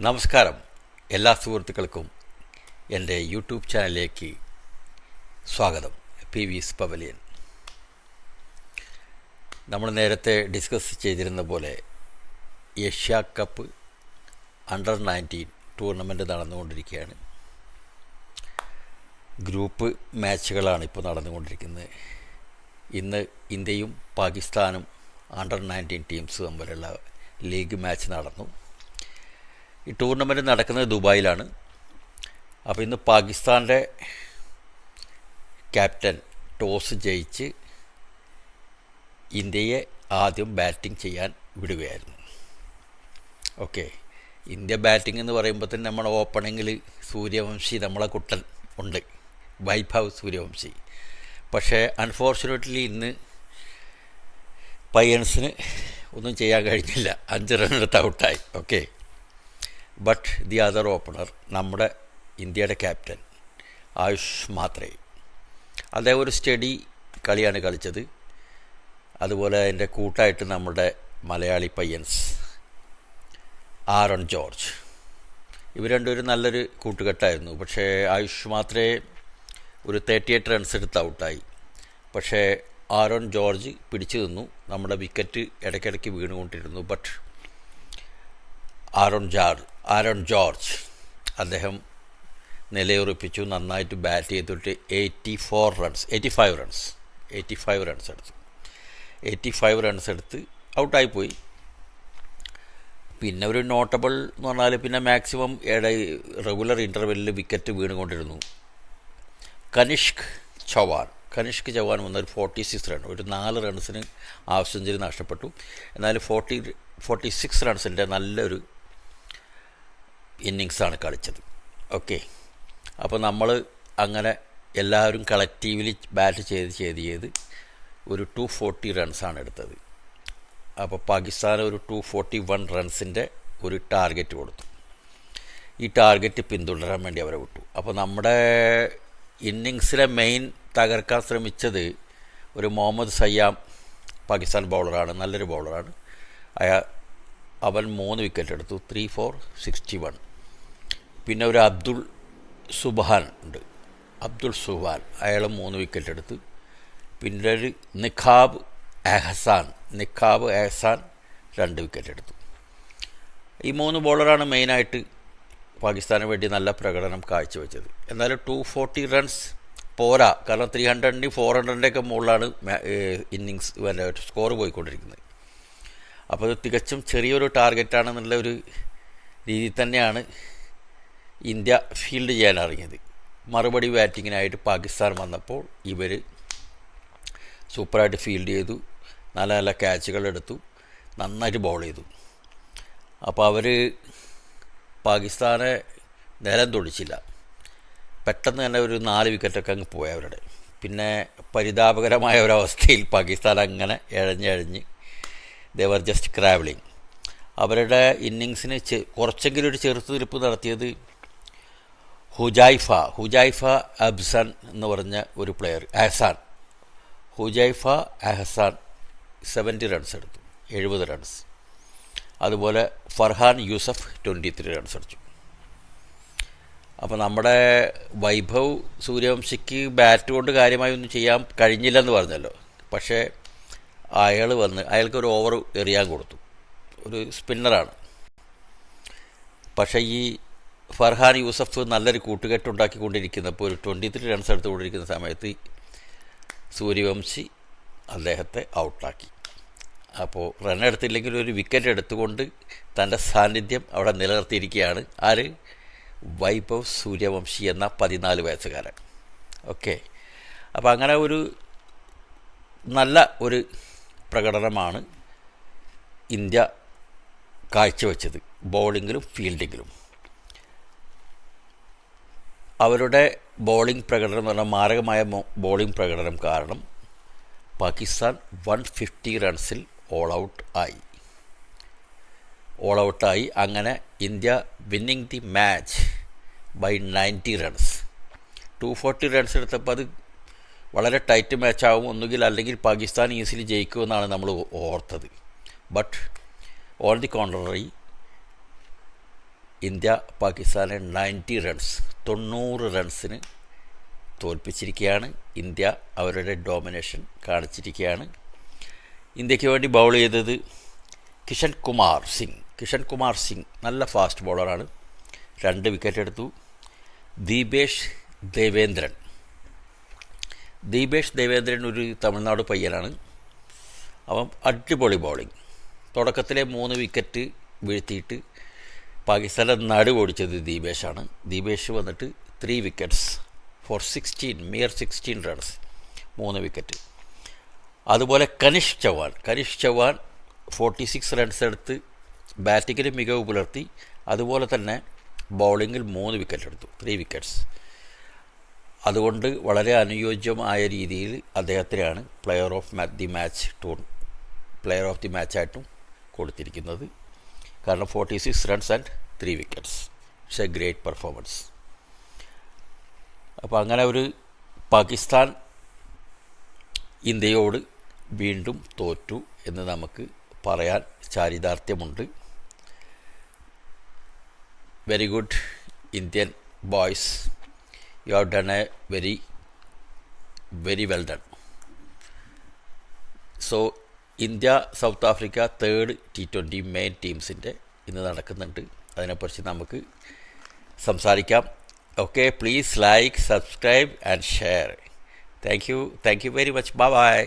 നമസ്കാരം എല്ലാ സുഹൃത്തുക്കൾക്കും എൻ്റെ യൂട്യൂബ് ചാനലിലേക്ക് സ്വാഗതം. പി വിസ് പവലിയൻ. നമ്മൾ നേരത്തെ ഡിസ്കസ് ചെയ്തിരുന്ന പോലെ ഏഷ്യ കപ്പ് അണ്ടർ 19 ടൂർണമെൻറ്റ് നടന്നുകൊണ്ടിരിക്കുകയാണ്. ഗ്രൂപ്പ് മാച്ചുകളാണ് ഇപ്പോൾ നടന്നുകൊണ്ടിരിക്കുന്നത്. ഇന്ന് ഇന്ത്യയും പാകിസ്ഥാനും അണ്ടർ 19 ടീംസ് തമ്മിലുള്ള ലീഗ് മാച്ച് നടന്നു. ഈ ടൂർണമെൻറ്റ് നടക്കുന്നത് ദുബായിലാണ്. അപ്പോൾ ഇന്ന് പാകിസ്ഥാൻ്റെ ക്യാപ്റ്റൻ ടോസ് ജയിച്ച് ഇന്ത്യയെ ആദ്യം ബാറ്റിംഗ് ചെയ്യാൻ വിടുകയായിരുന്നു. ഓക്കെ, ഇന്ത്യ ബാറ്റിംഗ് എന്ന് പറയുമ്പോൾ തന്നെ നമ്മുടെ ഓപ്പണിങ്ങിൽ സൂര്യവംശി നമ്മളെ കുട്ടൻ ഉണ്ട്, വൈഭവ് സൂര്യവംശി. പക്ഷേ അൺഫോർച്ചുനേറ്റ്ലി ഇന്ന് പയ്യൻസിന് ഒന്നും ചെയ്യാൻ കഴിഞ്ഞില്ല, 5 റണ്ണെടുത്ത് ഔട്ടായി. Okay, but the other opener, നമ്മുടെ ഇന്ത്യയുടെ ക്യാപ്റ്റൻ ആയുഷ് മാത്രേ, അദ്ദേഹം ഒരു സ്റ്റഡി കളിയാണ് കളിച്ചത്. അതുപോലെ അതിൻ്റെ കൂട്ടായിട്ട് നമ്മുടെ മലയാളി പയ്യൻസ് ആരോൺ ജോർജ്, ഇവർ രണ്ടുപേരും നല്ലൊരു കൂട്ടുകെട്ടായിരുന്നു. പക്ഷേ ആയുഷ് മാത്രേ ഒരു 38 റൺസ് എടുത്ത് ഔട്ടായി. പക്ഷേ ആരോൺ ജോർജ് പിടിച്ചു നിന്നു. നമ്മുടെ വിക്കറ്റ് ഇടയ്ക്കിടയ്ക്ക് വീണുകൊണ്ടിരുന്നു. ബട്ട് ആരോൺ ജോർജ് അദ്ദേഹം നിലയുറപ്പിച്ചു, നന്നായിട്ട് ബാറ്റ് ചെയ്തിട്ട് 85 റൺസ് എടുത്ത് ഔട്ടായിപ്പോയി. പിന്നെ ഒരു നോട്ടബിൾ എന്ന് പറഞ്ഞാൽ പിന്നെ മാക്സിമം റെഗുലർ ഇൻ്റർവെല്ലിൽ വിക്കറ്റ് വീണുകൊണ്ടിരുന്നു. കനിഷ്ക് ചവാൻ വന്ന ഒരു 46 റൺ, ഒരു 4 റൺസിന് ഹാഫ് സെഞ്ചുറി നഷ്ടപ്പെട്ടു. എന്നാൽ 46 റൺസിൻ്റെ നല്ലൊരു ഇന്നിങ്സാണ് കളിച്ചത്. ഓക്കെ, അപ്പോൾ നമ്മൾ അങ്ങനെ എല്ലാവരും കളക്റ്റീവ്ലി ബാറ്റ് ചെയ്ത് ഒരു 240 റൺസാണ് എടുത്തത്. അപ്പോൾ പാകിസ്ഥാൻ ഒരു 241 റൺസിൻ്റെ ഒരു ടാർഗറ്റ് കൊടുത്തു. ഈ ടാർഗറ്റ് പിന്തുടരാൻ വേണ്ടി അവരെ വിട്ടു. അപ്പോൾ നമ്മുടെ ഇന്നിങ്സിലെ മെയിൻ തകർക്കാൻ ശ്രമിച്ചത് ഒരു മുഹമ്മദ് സയ്യാം, പാകിസ്ഥാൻ ബൗളറാണ്, നല്ലൊരു ബൗളറാണ്. അവൻ 3 വിക്കറ്റ് എടുത്തു, 3 for 61. പിന്നെ ഒരു അബ്ദുൾ സുബ്ഹാൻ ഉണ്ട്, അയാൾ 3 വിക്കറ്റ് എടുത്ത്. പിന്നെ ഒരു നിഖാബ് എഹ്സാൻ 2 വിക്കറ്റ് എടുത്തു. ഈ 3 ബോളറാണ് മെയിനായിട്ട് പാകിസ്ഥാന് വേണ്ടി നല്ല പ്രകടനം കാഴ്ചവെച്ചത്. എന്നാലും 240 റൺസ് പോരാ, കാരണം 300 400 മുകളിലാണ് ഇന്നിങ്സ് സ്കോർ പോയിക്കൊണ്ടിരിക്കുന്നത്. അപ്പോൾ ഇത് തികച്ചും ചെറിയൊരു ടാർഗറ്റാണെന്നുള്ള ഒരു രീതിയിൽ തന്നെയാണ് ഇന്ത്യ ഫീൽഡ് ചെയ്യാൻ ഇറങ്ങിയത്. മറുപടി ബാറ്റിങ്ങിനായിട്ട് പാകിസ്ഥാൻ വന്നപ്പോൾ ഇവർ സൂപ്പറായിട്ട് ഫീൽഡ് ചെയ്തു, നല്ല നല്ല ക്യാച്ചുകൾ എടുത്തു, നന്നായിട്ട് ബോൾ ചെയ്തു. അപ്പോൾ അവർ പാകിസ്ഥാനെ നിലം തൊടിച്ചില്ല. പെട്ടെന്ന് തന്നെ ഒരു 4 വിക്കറ്റൊക്കെ അങ്ങ് പോയി അവരുടെ. പിന്നെ പരിതാപകരമായ ഒരവസ്ഥയിൽ പാകിസ്ഥാൻ അങ്ങനെ ഇഴഞ്ഞ് ദേവർ ജസ്റ്റ് ക്രാവലിംഗ്. അവരുടെ ഇന്നിങ്സിന് കുറച്ചെങ്കിലും ഒരു ചെറുത്തുനിൽപ്പ് നടത്തിയത് ഹുജൈഫ അബ്സൻ എന്ന് പറഞ്ഞ ഒരു പ്ലെയർ, ഹുജൈഫ എഹ്സാൻ 70 റൺസ് എടുത്തു, 70 റൺസ്. അതുപോലെ ഫർഹാൻ യൂസഫ് 23 റൺസ് അടിച്ചു. അപ്പോൾ നമ്മുടെ വൈഭവ് സൂര്യവംശിക്ക് ബാറ്റ് കൊണ്ട് കാര്യമായി ഒന്നും ചെയ്യാൻ കഴിഞ്ഞില്ലെന്ന് പറഞ്ഞല്ലോ. പക്ഷേ അയാൾക്കൊരു ഓവർ എറിയാൻ കൊടുത്തു, ഒരു സ്പിന്നറാണ്. പക്ഷേ ഈ ഫർഹാൻ യൂസഫ് നല്ലൊരു കൂട്ടുകെട്ടുണ്ടാക്കിക്കൊണ്ടിരിക്കുന്നപ്പോൾ ഒരു 23 റൺസ് എടുത്തുകൊണ്ടിരിക്കുന്ന സമയത്ത് സൂര്യവംശി അദ്ദേഹത്തെ ഔട്ടാക്കി. അപ്പോൾ റൺ എടുത്തില്ലെങ്കിൽ ഒരു വിക്കറ്റ് എടുത്തുകൊണ്ട് തൻ്റെ സാന്നിധ്യം അവിടെ നിലനിർത്തിയിരിക്കുകയാണ് വൈഭവ് സൂര്യവംശി എന്ന 14 വയസ്സുകാരൻ. ഓക്കെ, അപ്പോൾ അങ്ങനെ ഒരു നല്ല ഒരു പ്രകടനമാണ് ഇന്ത്യ കാഴ്ചവെച്ചത്, ബോളിങ്ങിലും ഫീൽഡിങ്ങിലും. അവരുടെ ബോളിംഗ് പ്രകടനം എന്ന് പറഞ്ഞാൽ മാരകമായ ബോളിംഗ് പ്രകടനം കാരണം പാകിസ്ഥാൻ 150 റൺസിൽ ഓൾ ഔട്ടായി. അങ്ങനെ India winning the match by 90 runs. 240 runs എടുത്തപ്പോൾ അത് വളരെ ടൈറ്റ് മാച്ചാവും, ഒന്നുകിൽ അല്ലെങ്കിൽ പാകിസ്ഥാൻ ഈസിലി ജയിക്കുമെന്നാണ് നമ്മൾ ഓർത്തത്. But on the contrary India പാകിസ്ഥാനെ 90 റൺസിന് തോൽപ്പിച്ചിരിക്കുകയാണ്. ഇന്ത്യ അവരുടെ ഡോമിനേഷൻ കാണിച്ചിരിക്കുകയാണ്. ഇന്ത്യക്ക് വേണ്ടി ബൗൾ ചെയ്തത് കിഷൻ കുമാർ സിംഗ് നല്ല ഫാസ്റ്റ് ബോളറാണ്. 2 വിക്കറ്റ് എടുത്തു. ദീപേഷ് ദേവേന്ദ്രൻ ഒരു തമിഴ്നാട് പയ്യനാണ്. അവൻ അടിപൊളി ബോളിംഗ്. തുടക്കത്തിലെ 3 വിക്കറ്റ് വീഴ്ത്തിയിട്ട് പാകിസ്ഥാൻ്റെ നടുവൊടിച്ചത് ദീപേഷാണ്. ദീപേഷ് വന്നിട്ട് 3 വിക്കറ്റ്സ് ഫോർ 16 റൺസ്, 3 വിക്കറ്റ്. അതുപോലെ കനിഷ് ചൗഹാൻ 46 റൺസ് എടുത്ത് ബാറ്റിങ്ങിൽ മികവ് പുലർത്തി. അതുപോലെ തന്നെ ബൗളിങ്ങിൽ 3 വിക്കറ്റ് എടുത്തു, 3 വിക്കറ്റ്സ്. അതുകൊണ്ട് വളരെ അനുയോജ്യമായ രീതിയിൽ അദ്ദേഹത്തിനാണ് പ്ലെയർ ഓഫ് ദി മാച്ചായിട്ടും കൊടുത്തിരിക്കുന്നത്. കാരണം 46 runs and 3 wickets. It's A great performance. അപ്പോൾ അങ്ങനെ ഒരു പാകിസ്ഥാൻ ഇന്ത്യയോട് വീണ്ടും തോറ്റു എന്ന് നമുക്ക് പറയാൻ ചാരിതാർത്ഥ്യമുണ്ട്. Very good Indian boys, you have done a very well done. So India South Africa 3rd T20 main ടീംസിൻ്റെ ഇന്ന് നടക്കുന്നുണ്ട്. അതിനെക്കുറിച്ച് നമുക്ക് സംസാരിക്കാം. Okay, please like, subscribe and share. Thank you very much. By.